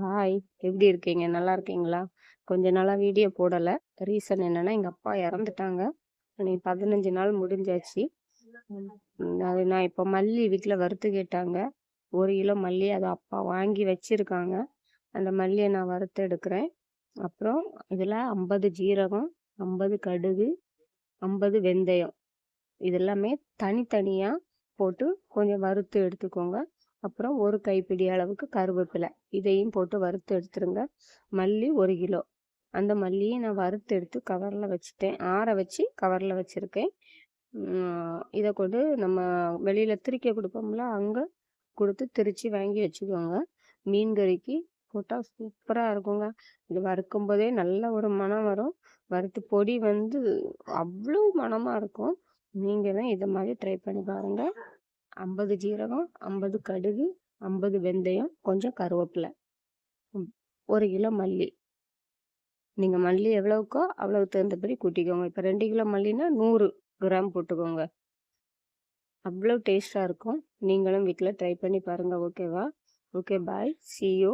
Hi, எப்படி இருக்கீங்க? நல்லா இருக்கீங்களா? கொஞ்ச நாளா வீடியோ போடல. ரீசன் என்னன்னா, எங்க அப்பா இறந்துட்டாங்க. இன்னைக்கு 15 நாள் முடிஞ்சாச்சு. அது நான் இப்போ மல்லி வீட்ல வறுத்து கேட்டாங்க. 1 கிலோ மல்லி அது அப்பா வாங்கி வச்சிருக்காங்க. அந்த மல்லியை நான் வறுத்து எடுக்கிறேன். அப்புறம் இதில் 50 ஜீரகம், 50 கடுகு, 50 வெந்தயம் இதெல்லாமே தனித்தனியாக போட்டு கொஞ்சம் வறுத்து எடுத்துக்கோங்க. அப்புறம் 1 கைப்பிடி அளவுக்கு கருவேப்பிலை இதையும் போட்டு வறுத்து எடுத்துருங்க. மல்லி 1 கிலோ. அந்த மல்லியை நான் வறுத்து எடுத்து கவரில் வச்சுட்டேன். ஆற வச்சு கவரில் வச்சுருக்கேன். இதை கொண்டு நம்ம வெளியில் திரிக்க கொடுப்போம்ல, அங்கே கொடுத்து திரித்து வாங்கி வச்சுக்கோங்க. மீன் கறிக்கு போட்டால் சூப்பராக இருக்குங்க. இது வறுக்கும் போதே நல்ல ஒரு மணம் வரும். வறுத்து பொடி வந்து அவ்வளோ மணமாக இருக்கும். நீங்களும் இதை மாதிரி ட்ரை பண்ணி பாருங்கள். 50 ஜீரகம், 50 கடுகு, 50 வெந்தயம், கொஞ்சம் கருவேப்பிலை, 1 கிலோ மல்லி. நீங்கள் மல்லி எவ்வளோக்கோ அவ்வளோ தகுந்தபடி கூட்டிக்கோங்க. இப்போ 2 கிலோ மல்லினா 100 கிராம் போட்டுக்கோங்க. அவ்வளோ டேஸ்ட்டாக இருக்கும். நீங்களும் வீட்டில் ட்ரை பண்ணி பாருங்கள். ஓகேவா? Okay, bye, see you.